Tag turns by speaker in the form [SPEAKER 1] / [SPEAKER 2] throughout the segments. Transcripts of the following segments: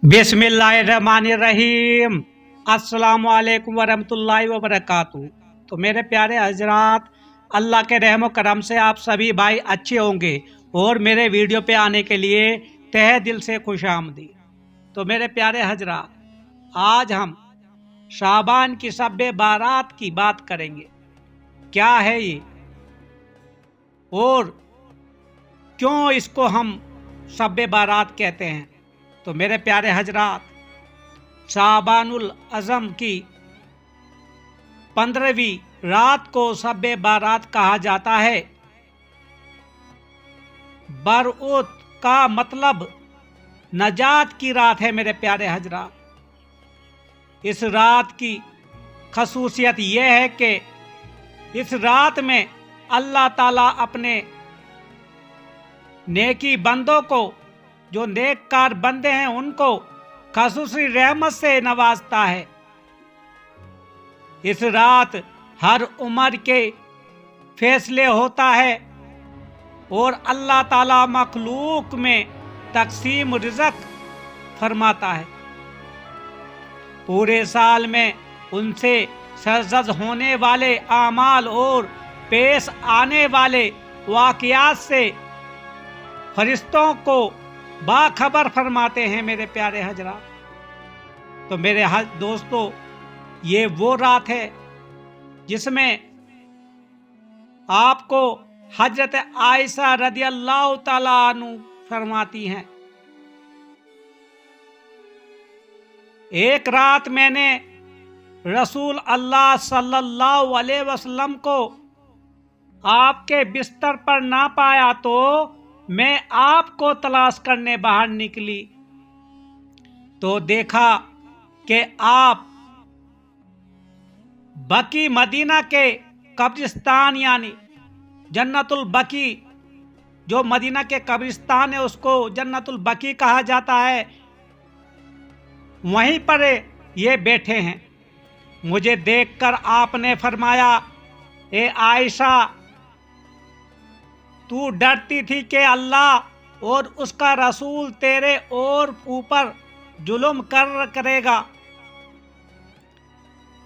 [SPEAKER 1] बिस्मिल्लाहिर्रहमानिर्रहीम। अस्सलामु अलैकुम वरहमतुल्लाहि वबरकातुहू। तो मेरे प्यारे हजरात, अल्लाह के रहम करम से आप सभी भाई अच्छे होंगे और मेरे वीडियो पे आने के लिए तहे दिल से खुश आमदीद। तो मेरे प्यारे हजरात, आज हम शाबान की शब बारात की बात करेंगे। क्या है ये और क्यों इसको हम शब बारात कहते हैं। तो मेरे प्यारे हजरात, शाबानुल अज़म की 15वीं रात को शब बारात कहा जाता है। बरऊत का मतलब नजात की रात है। मेरे प्यारे हजरात, इस रात की खसूसियत यह है कि इस रात में अल्लाह ताला अपने नेकी बंदों को, जो नेककार बंदे हैं, उनको खसूसी रहमत से नवाजता है। इस रात हर उम्र के फैसले होता है और अल्लाह ताला मखलूक में तकसीम रिज़्क़ फरमाता है। पूरे साल में उनसे सरजद होने वाले आमाल और पेश आने वाले वाक़ियात से फरिश्तों को बाखबर फरमाते हैं। मेरे प्यारे हजरात, तो मेरे दोस्तों, ये वो रात है जिसमें आपको हजरत आयशा रदियल्लाहु ताला अन्हु फरमाती हैं, एक रात मैंने रसूल अल्लाह सल्लल्लाहु अलैहि वसल्लम को आपके बिस्तर पर ना पाया तो मैं आपको तलाश करने बाहर निकली तो देखा कि आप बकी मदीना के कब्रिस्तान, यानी जन्नतुल बकी, जो मदीना के कब्रिस्तान है उसको जन्नतुल बकी कहा जाता है, वहीं पर ये बैठे हैं। मुझे देखकर आपने फरमाया, ए आयशा, तू डरती थी कि अल्लाह और उसका रसूल तेरे और ऊपर जुल्म करेगा।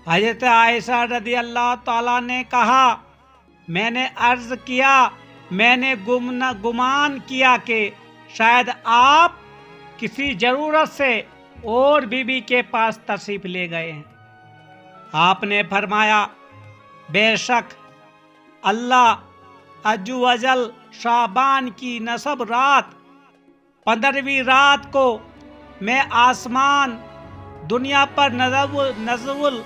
[SPEAKER 1] हज़रत आयशा रज़ी अल्लाह ताला ने कहा, मैंने अर्ज किया, मैंने गुमान किया कि शायद आप किसी ज़रूरत से और बीबी के पास तशरीफ़ ले गए हैं। आपने फरमाया, बेशक अल्लाह अज्जु वजल शाबान की नसब रात 15वीं रात को मैं आसमान दुनिया पर नज़ुल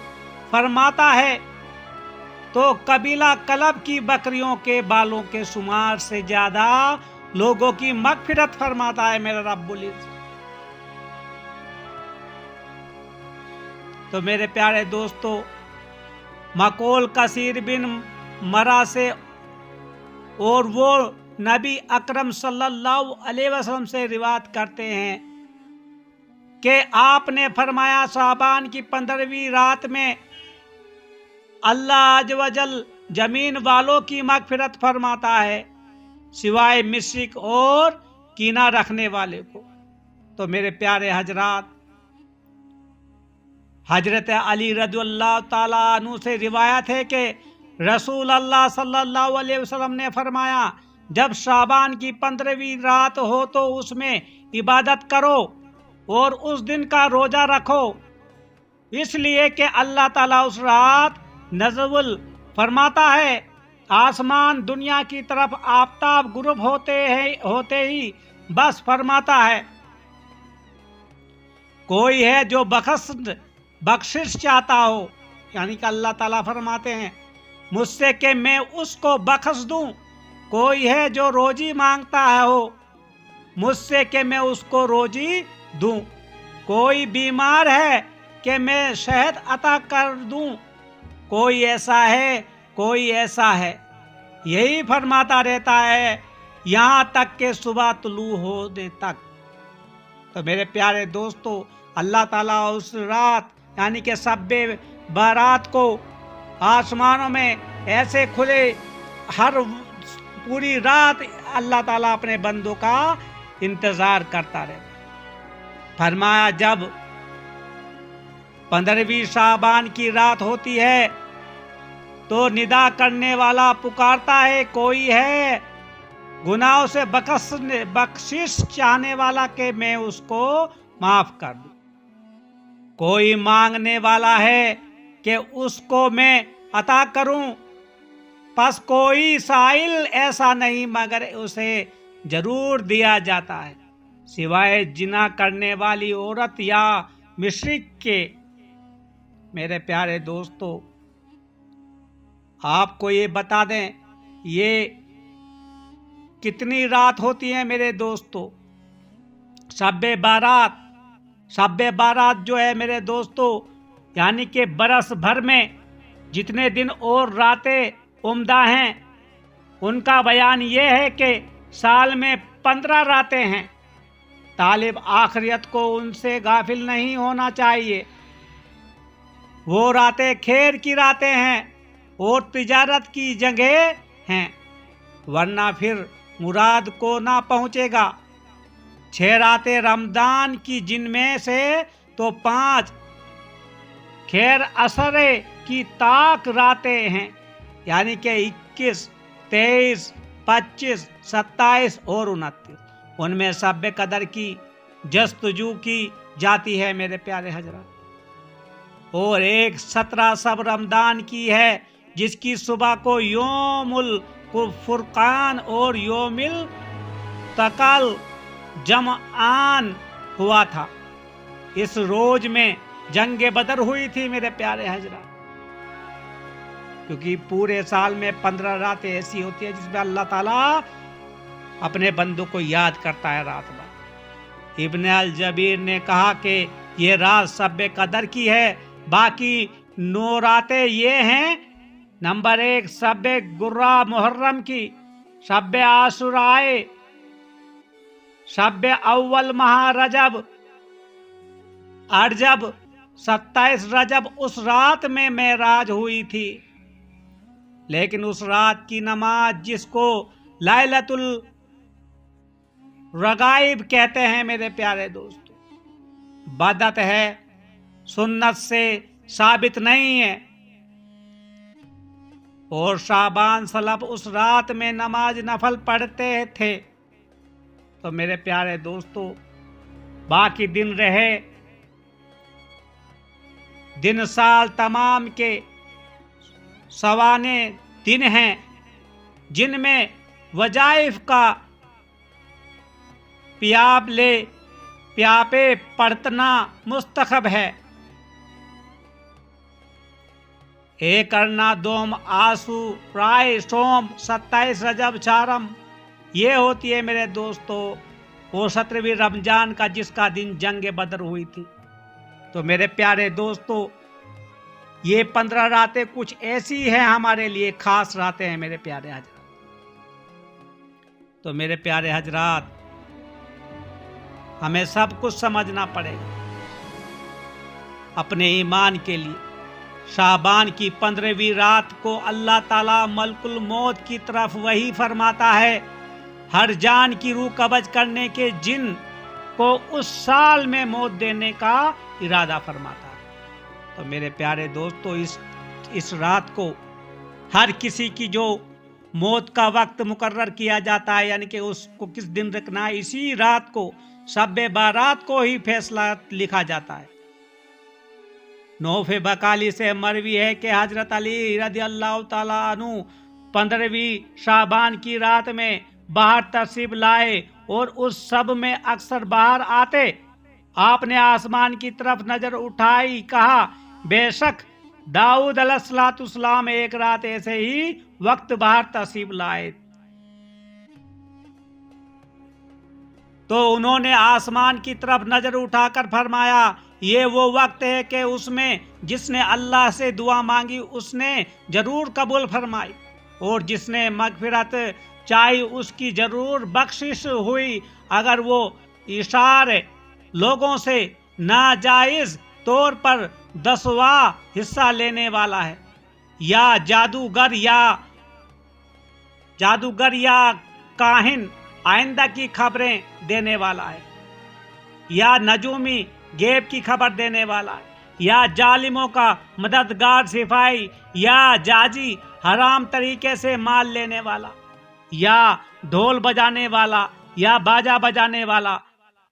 [SPEAKER 1] फरमाता है तो कबीला कलब की बकरियों के बालों के शुमार से ज्यादा लोगों की मगफिरत फरमाता है मेरा रब्बुल इज़्ज़त। तो मेरे प्यारे दोस्तों, मकोल कसीर बिन मरा से और वो नबी अकरम सल्लल्लाहु अलैहि वसल्लम से रिवायत करते हैं कि आपने फरमाया, शाबान की 15वीं रात में अल्लाह अज़्ज़ व जल जमीन वालों की मगफिरत फरमाता है सिवाय मुशरिक और कीना रखने वाले को। तो मेरे प्यारे हजरात, हजरत अली रज़ियल्लाहु ताला अन्हु से रिवायत है कि रसूल अल्लाह सल्लल्लाहु अलैहि वसल्लम ने फरमाया, जब शाबान की 15वीं रात हो तो उसमें इबादत करो और उस दिन का रोजा रखो, इसलिए कि अल्लाह ताला उस रात नज़ुल फरमाता है। आसमान दुनिया की तरफ आफताब गुरूब होते ही बस फरमाता है, कोई है जो बख्शिश चाहता हो, यानी कि अल्लाह ताला फरमाते हैं मुझसे कि मैं उसको बख्श दूं। कोई है जो रोजी मांगता है हो मुझसे कि मैं उसको रोजी दूं। कोई बीमार है कि मैं शहद अता कर दूं। कोई ऐसा है, यही फरमाता रहता है यहाँ तक कि सुबह तुलू होने तक। तो मेरे प्यारे दोस्तों, अल्लाह ताला उस रात यानी कि शब बारात को आसमानों में ऐसे खुले, हर पूरी रात अल्लाह ताला अपने बंदों का इंतज़ार करता रहता है। फरमाया जब 15वीं शाबान की रात होती है तो निदा करने वाला पुकारता है, कोई है गुनाहों से बख्शिश चाहने वाला के मैं उसको माफ कर दूं। कोई मांगने वाला है कि उसको मैं अता करूं। बस कोई साइल ऐसा नहीं मगर उसे जरूर दिया जाता है, सिवाय जिना करने वाली औरत या मुशरिक के। मेरे प्यारे दोस्तों, आपको ये बता दें, ये कितनी रात होती है मेरे दोस्तों? शब-ए बारात। शब-ए बारात जो है मेरे दोस्तों, यानी कि बरस भर में जितने दिन और रातें उम्दा हैं, उनका बयान ये है कि साल में 15 रातें हैं। तालिब आखिरत को उनसे गाफिल नहीं होना चाहिए। वो रातें खैर की रातें हैं और तिजारत की जगह हैं, वरना फिर मुराद को ना पहुंचेगा। 6 रातें रमजान की, जिनमें से तो 5 खैर असरे की ताक रातें हैं, यानी कि 21, 23, 25, 27 और 29। उनमें शब कदर की जस्तजू की जाती है मेरे प्यारे हजरात। और एक 17 शब रमजान की है, जिसकी सुबह को योमुल फुरकान और योमिल तकल जमआन हुआ था। इस रोज में जंगे बदर हुई थी मेरे प्यारे हजरात। क्योंकि पूरे साल में 15 रातें ऐसी होती है जिसमें अल्लाह ताला अपने बंदों को याद करता है रात भर। इब्न अल जबीर ने कहा कि ये रात शब कदर की है। बाकी 9 रातें ये हैं। नंबर 1 शब गुर्रा मुहर्रम की, शब आशुराए, शब अव्वल माह रजब, अरजब 27 रजब। उस रात में मेराज हुई थी, लेकिन उस रात की नमाज जिसको लाइलतुल रगाइब कहते हैं मेरे प्यारे दोस्तों, बदअत है, सुन्नत से साबित नहीं है। और शाबान सलफ उस रात में नमाज नफल पढ़ते थे। तो मेरे प्यारे दोस्तों, बाकी दिन रहे, दिन साल तमाम के सवाने दिन हैं, जिनमें वजाइफ का प्यापे पढ़तना मुस्तखब है। एक करना दोम आसू प्राय सोम 27 रजब चारम, ये होती है मेरे दोस्तों वो 17वीं रमजान का, जिसका दिन जंग बदर हुई थी। तो मेरे प्यारे दोस्तों, ये 15 रातें कुछ ऐसी हैं हमारे लिए खास रातें हैं मेरे प्यारे हजरात। तो मेरे प्यारे हजरात, हमें सब कुछ समझना पड़ेगा अपने ईमान के लिए। शाबान की 15वीं रात को अल्लाह ताला मलकुल मौत की तरफ वही फरमाता है, हर जान की रूह कब्ज करने के जिन को उस साल में मौत देने का इरादा फरमाता है। तो मेरे प्यारे दोस्तों, इस रात को हर किसी की जो मौत का वक्त मुकर्रर किया जाता है, यानी कि उसको किस दिन रखना है, इसी रात को शब बारात को ही फैसला लिखा जाता है। नौफे बकाली से मरवी है कि हजरत अली रज़ी अल्लाह ताला अन्हु 15वीं शाबान की रात में बाहर तशरीफ लाए और उस सब में अक्सर बाहर आते। आपने आसमान की तरफ नजर उठाई, कहा बेशक दाऊद अलैहिस्सलाम एक रात ऐसे ही वक्त बाहर तशरीफ लाए तो उन्होंने आसमान की तरफ नजर उठाकर फरमाया, ये वो वक्त है कि उसमें जिसने अल्लाह से दुआ मांगी उसने जरूर कबूल फरमाई, और जिसने मगफिरत चाही उसकी जरूर बख्शिश हुई। अगर वो इशारे लोगों से नाजायज तौर पर 10वां हिस्सा लेने वाला है, या जादूगर या काहिन आइंदा की खबरें देने वाला है, یا نجومی غیب کی خبر دینے والا، یا ظالموں کا مددگار سپاہی، یا جاجی حرام طریقے سے مال لینے والا، یا ڈھول بجانے والا، یا باجا بجانے والا،